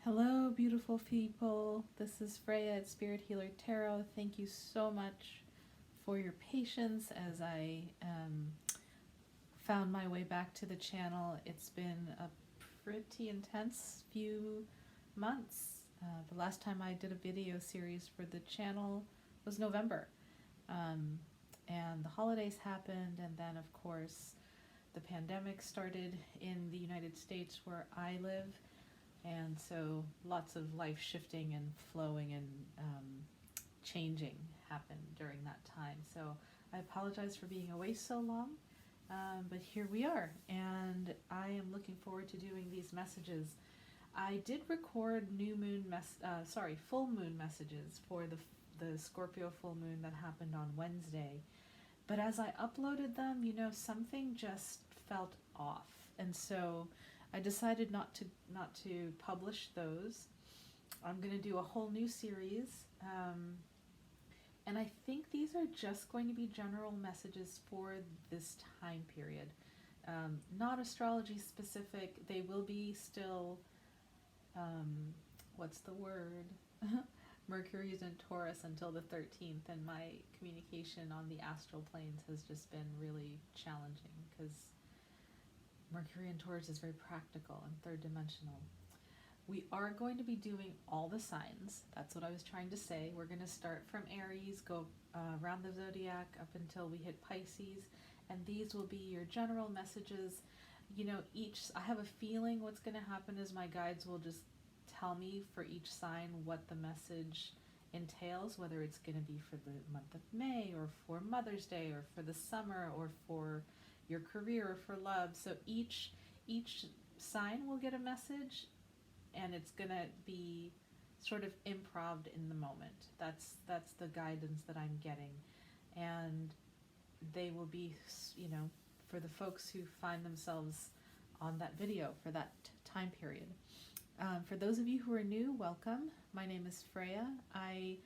Hello, beautiful people. This is Freya at Spirit Healer Tarot. Thank you so much for your patience as I found my way back to the channel. It's been a pretty intense few months. The last time I did a video series for the channel was November. And the holidays happened, and then, of course, the pandemic started in the United States where I live. And so lots of life shifting and flowing and changing happened during that time. So I apologize for being away so long, but here we are, and I am looking forward to doing these messages. I did record full moon messages for the Scorpio full moon that happened on Wednesday, but as I uploaded them, something just felt off, and so I decided not to publish those. I'm going to do a whole new series, and I think these are just going to be general messages for this time period, not astrology specific. They will be still, what's the word? Mercury's in Taurus until the 13th, and my communication on the astral planes has just been really challenging because Mercury in Taurus is very practical and third dimensional. We are going to be doing all the signs. That's what I was trying to say. We're going to start from Aries, go around the zodiac up until we hit Pisces, and these will be your general messages. I have a feeling what's going to happen is my guides will just tell me for each sign what the message entails, whether it's going to be for the month of May or for Mother's Day or for the summer or for your career or for love. So each sign will get a message, and it's gonna be sort of improv in the moment. That's the guidance that I'm getting, and they will be, for the folks who find themselves on that video for that time period. For those of you who are new, welcome. My name is Freya. I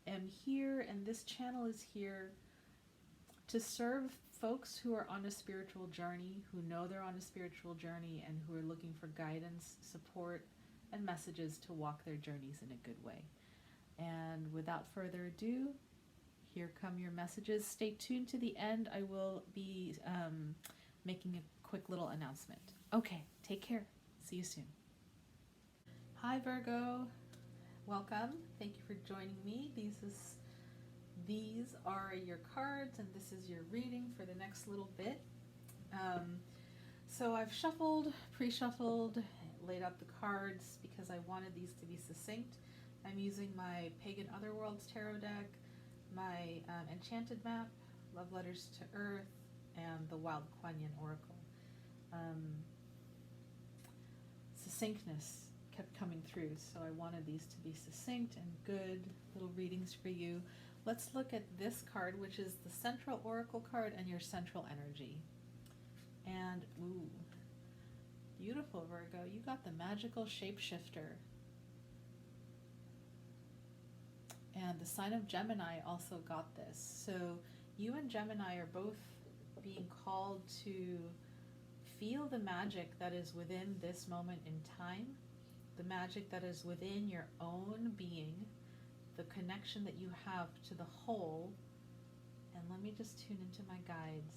am here, and this channel is here to serve folks who are on a spiritual journey, who know they're on a spiritual journey, and who are looking for guidance, support, and messages to walk their journeys in a good way. And without further ado, here come your messages. Stay tuned to the end. I will be making a quick little announcement. Okay, take care. See you soon. Hi, Virgo. Welcome. Thank you for joining me. These are your cards, and this is your reading for the next little bit. So I've shuffled, pre-shuffled, laid out the cards because I wanted these to be succinct. I'm using my Pagan Otherworlds tarot deck, my Enchanted Map, Love Letters to Earth, and the Wild Kuan-Yin Oracle. Succinctness kept coming through, so I wanted these to be succinct and good little readings for you. Let's look at this card, which is the Central Oracle card and your central energy. And, ooh, beautiful, Virgo. You got the Magical Shapeshifter. And the sign of Gemini also got this. So you and Gemini are both being called to feel the magic that is within this moment in time, the magic that is within your own being, the connection that you have to the whole. And let me just tune into my guides.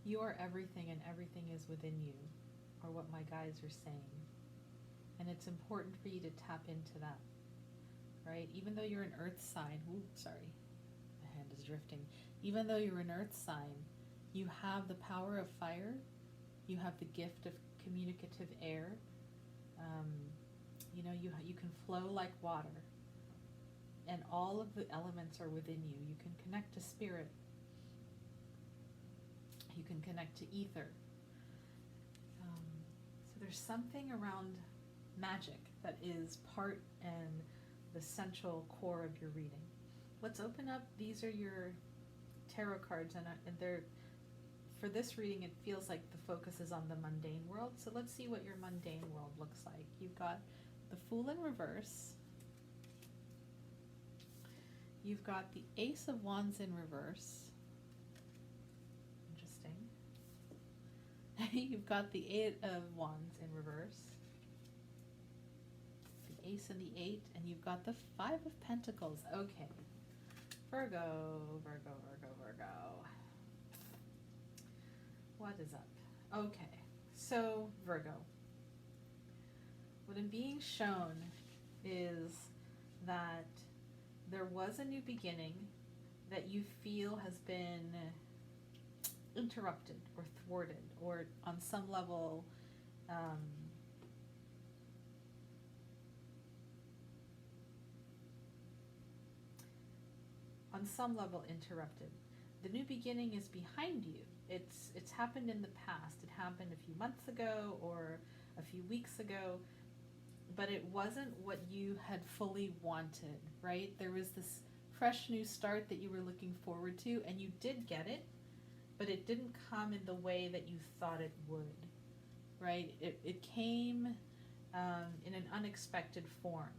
You are everything, and everything is within you, or what my guides are saying. And it's important for you to tap into that, right? Even though you're an earth sign, sorry, my hand is drifting. Even though you're an earth sign, you have the power of fire, you have the gift of communicative air. You can flow like water, and all of the elements are within you. You can connect to spirit. You can connect to ether. So there's something around magic that is part and the central core of your reading. Let's open up. These are your tarot cards, and they're, for this reading, it feels like the focus is on the mundane world. So let's see what your mundane world looks like. You've got the Fool in reverse. You've got the Ace of Wands in reverse. Interesting. Okay, you've got the Eight of Wands in reverse, the Ace and the Eight, and you've got the Five of Pentacles. Okay, Virgo, Virgo, Virgo, Virgo. What is up? Okay, so Virgo, what I'm being shown is that there was a new beginning that you feel has been interrupted or thwarted, or on some level interrupted. The new beginning is behind you. It's happened in the past. It happened a few months ago or a few weeks ago, but it wasn't what you had fully wanted, right? There was this fresh new start that you were looking forward to, and you did get it, but it didn't come in the way that you thought it would, right? It came in an unexpected form,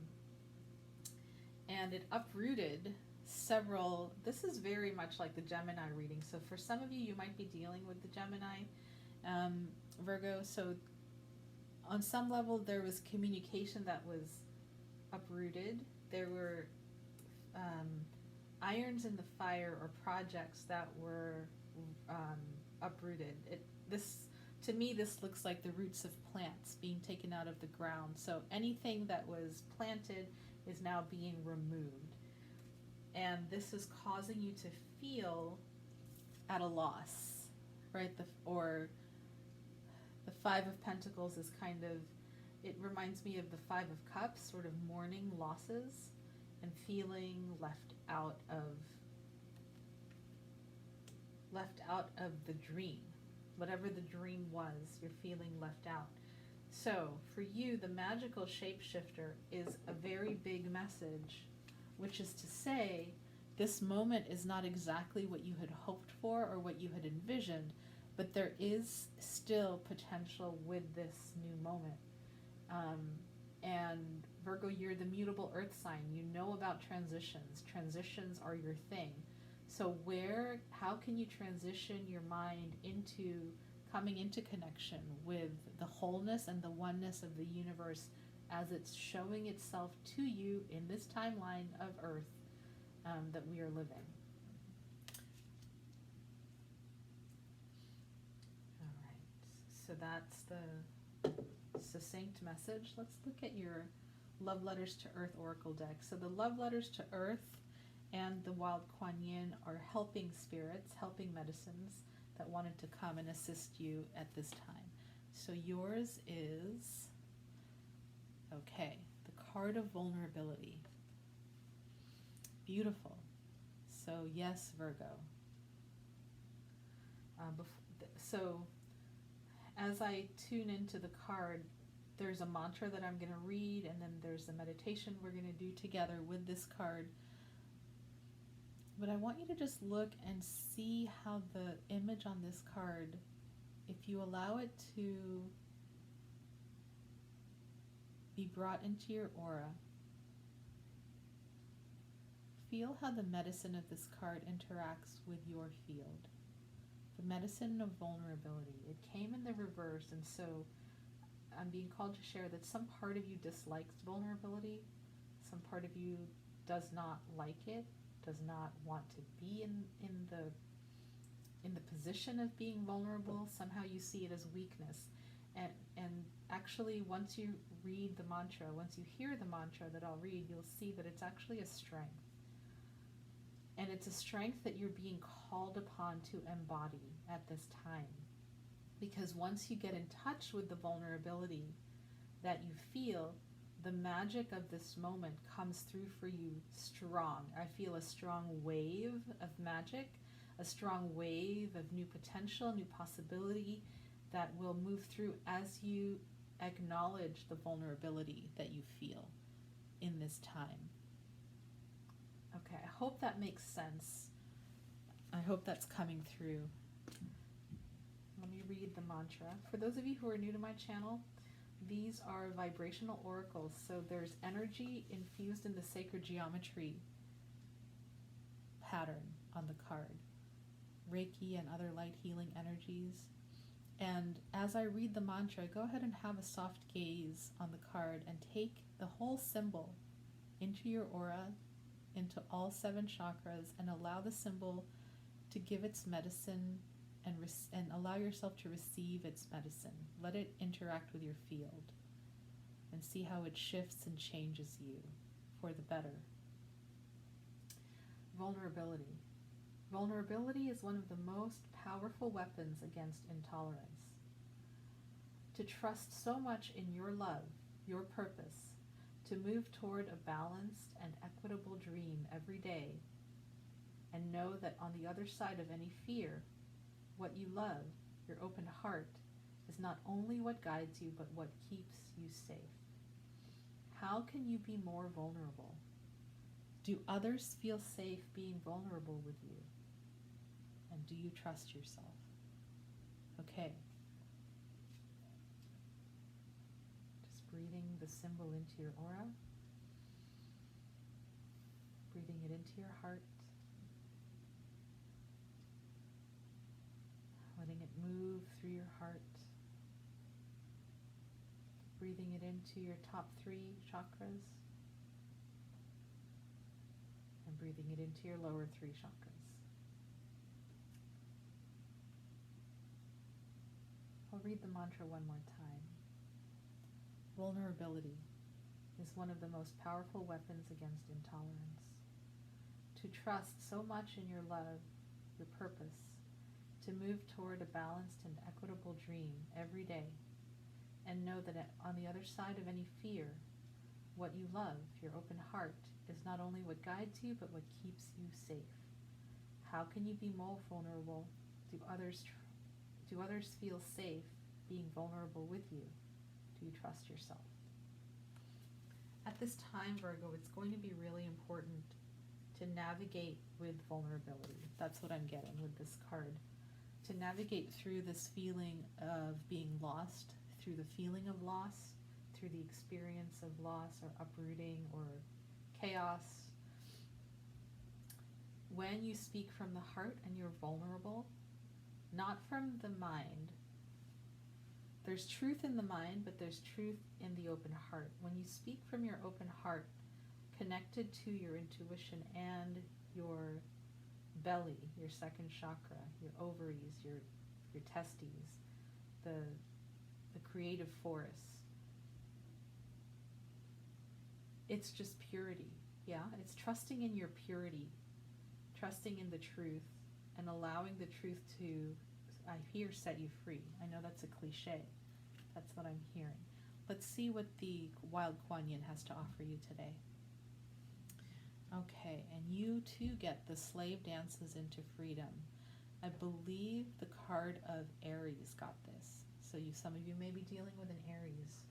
and it uprooted several. This is very much like the Gemini reading. So for some of you, you might be dealing with the Gemini, Virgo. So on some level, there was communication that was uprooted. There were irons in the fire, or projects that were uprooted. To me, this looks like the roots of plants being taken out of the ground. So anything that was planted is now being removed. And this is causing you to feel at a loss, right? The Five of Pentacles is kind of, it reminds me of the Five of Cups, sort of mourning losses and feeling left out of the dream. Whatever the dream was, you're feeling left out. So for you, the magical shapeshifter is a very big message, which is to say, this moment is not exactly what you had hoped for or what you had envisioned, but there is still potential with this new moment. And Virgo, you're the mutable earth sign. You know about transitions. Transitions are your thing. So how can you transition your mind into coming into connection with the wholeness and the oneness of the universe as it's showing itself to you in this timeline of Earth that we are living? All right, so that's the succinct message. Let's look at your Love Letters to Earth Oracle deck. So the Love Letters to Earth and the Wild Kuan Yin are helping spirits, helping medicines that wanted to come and assist you at this time. So yours is, okay, the card of vulnerability. Beautiful. So yes, Virgo. So as I tune into the card, there's a mantra that I'm going to read, and then there's a meditation we're going to do together with this card. But I want you to just look and see how the image on this card, if you allow it to be brought into your aura, feel how the medicine of this card interacts with your field. The medicine of vulnerability. It came in the reverse, and so I'm being called to share that some part of you dislikes vulnerability, some part of you does not like it, does not want to be in the position of being vulnerable. Somehow you see it as weakness. And actually, once you read the mantra, once you hear the mantra that I'll read, you'll see that it's actually a strength. And it's a strength that you're being called upon to embody at this time. Because once you get in touch with the vulnerability that you feel, the magic of this moment comes through for you strong. I feel a strong wave of magic, a strong wave of new potential, new possibility that will move through as you acknowledge the vulnerability that you feel in this time. Okay, I hope that makes sense. I hope that's coming through. Let me read the mantra. For those of you who are new to my channel, these are vibrational oracles. So there's energy infused in the sacred geometry pattern on the card. Reiki and other light healing energies. And as I read the mantra, go ahead and have a soft gaze on the card and take the whole symbol into your aura, into all 7 chakras, and allow the symbol to give its medicine and allow yourself to receive its medicine. Let it interact with your field and see how it shifts and changes you for the better. Vulnerability. Vulnerability is one of the most powerful weapons against intolerance. To trust so much in your love, your purpose, to move toward a balanced and equitable dream every day, and know that on the other side of any fear, what you love, your open heart, is not only what guides you, but what keeps you safe. How can you be more vulnerable? Do others feel safe being vulnerable with you? And do you trust yourself? Okay. Just breathing the symbol into your aura. Breathing it into your heart. Letting it move through your heart. Breathing it into your top 3 chakras. And breathing it into your lower 3 chakras. I'll read the mantra one more time. Vulnerability is one of the most powerful weapons against intolerance. To trust so much in your love, your purpose, to move toward a balanced and equitable dream every day, and know that on the other side of any fear, what you love, your open heart, is not only what guides you, but what keeps you safe. How can you be more vulnerable? Do others feel safe being vulnerable with you? Do you trust yourself? At this time, Virgo, it's going to be really important to navigate with vulnerability. That's what I'm getting with this card. To navigate through this feeling of being lost, through the feeling of loss, through the experience of loss or uprooting or chaos. When you speak from the heart and you're vulnerable, not from the mind. There's truth in the mind, but there's truth in the open heart. When you speak from your open heart, connected to your intuition and your belly, your 2nd chakra, your ovaries, your testes, the creative force, it's just purity. Yeah, it's trusting in your purity, trusting in the truth, and allowing the truth to, I hear, set you free. I know that's a cliche. That's what I'm hearing. Let's see what the Wild Kuan Yin has to offer you today. Okay, and you too get the Slave Dances into Freedom. I believe the card of Aries got this. So some of you may be dealing with an Aries.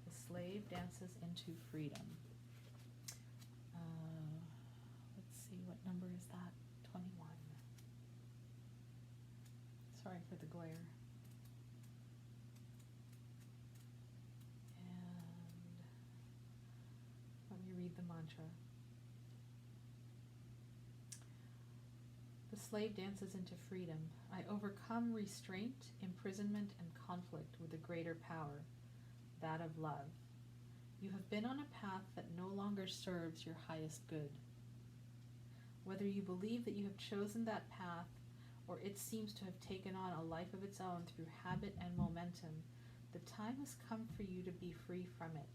The Slave Dances into Freedom. Let's see, what number is that? 21. Sorry for the glare. And let me read the mantra. The slave dances into freedom. I overcome restraint, imprisonment, and conflict with a greater power, that of love. You have been on a path that no longer serves your highest good. Whether you believe that you have chosen that path, or it seems to have taken on a life of its own through habit and momentum, the time has come for you to be free from it.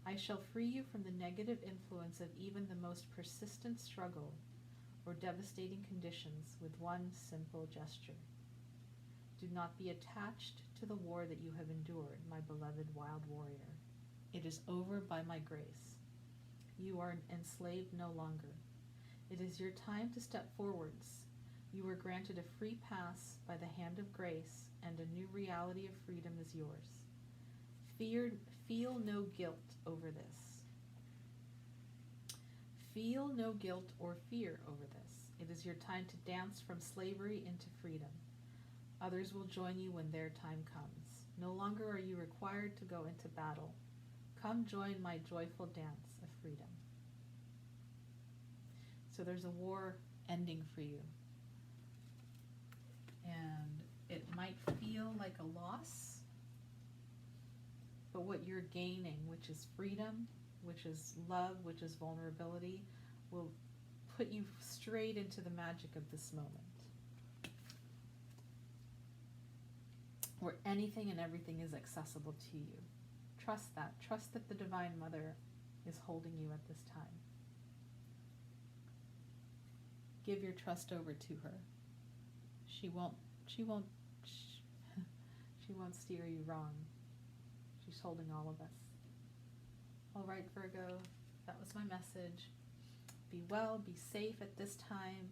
I shall free you from the negative influence of even the most persistent struggle or devastating conditions with one simple gesture. Do not be attached to the war that you have endured, my beloved wild warrior. It is over by my grace. You are enslaved no longer. It is your time to step forwards. You were granted a free pass by the hand of grace, and a new reality of freedom is yours. Feel no guilt over this. Feel no guilt or fear over this. It is your time to dance from slavery into freedom. Others will join you when their time comes. No longer are you required to go into battle. Come join my joyful dance of freedom. So there's a war ending for you. And It might feel like a loss, but what you're gaining, which is freedom, which is love, which is vulnerability, will put you straight into the magic of this moment, where anything and everything is accessible to you. Trust that. Trust that the Divine Mother is holding you at this time. Give your trust over to her. She won't steer you wrong. She's holding all of us. All right, Virgo, that was my message. Be well, be safe at this time.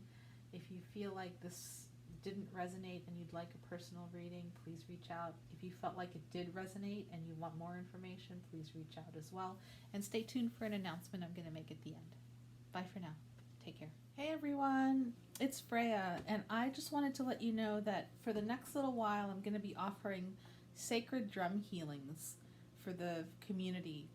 If you feel like this didn't resonate and you'd like a personal reading, please reach out. If you felt like it did resonate and you want more information, please reach out as well. And stay tuned for an announcement I'm going to make at the end. Bye for now. Take care. Hey everyone, it's Freya, and I just wanted to let you know that for the next little while I'm going to be offering sacred drum healings for the community.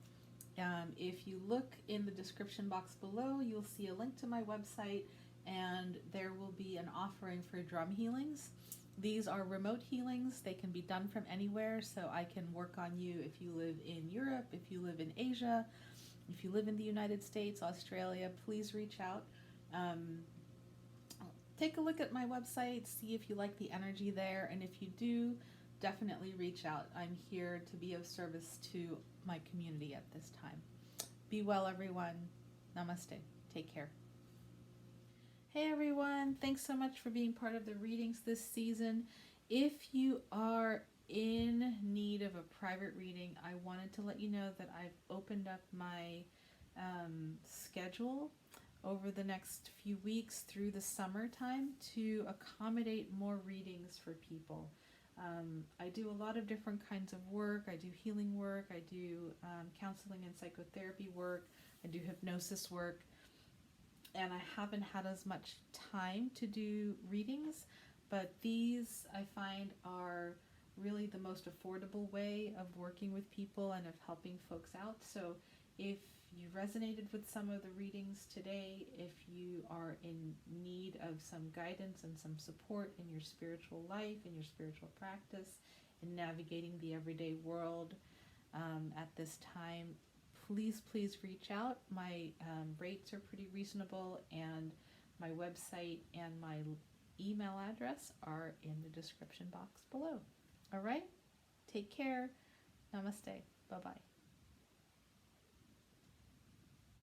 If you look in the description box below, you'll see a link to my website, and there will be an offering for drum healings. These are remote healings. They can be done from anywhere, so I can work on you if you live in Europe, if you live in Asia, if you live in the United States, Australia. Please reach out. Take a look at my website, see if you like the energy there, and if you do, definitely reach out. I'm here to be of service to my community at this time. Be well, everyone. Namaste. Take care. Hey everyone, thanks so much for being part of the readings this season. If you are in need of a private reading, I wanted to let you know that I've opened up my schedule over the next few weeks through the summertime to accommodate more readings for people. I do a lot of different kinds of work. I do healing work, I do counseling and psychotherapy work, I do hypnosis work, and I haven't had as much time to do readings, but these I find are really the most affordable way of working with people and of helping folks out. So if you resonated with some of the readings today, if you are in need of some guidance and some support in your spiritual life, in your spiritual practice, in navigating the everyday world at this time, please reach out. My rates are pretty reasonable, and my website and my email address are in the description box below. All right? Take care. Namaste. Bye-bye.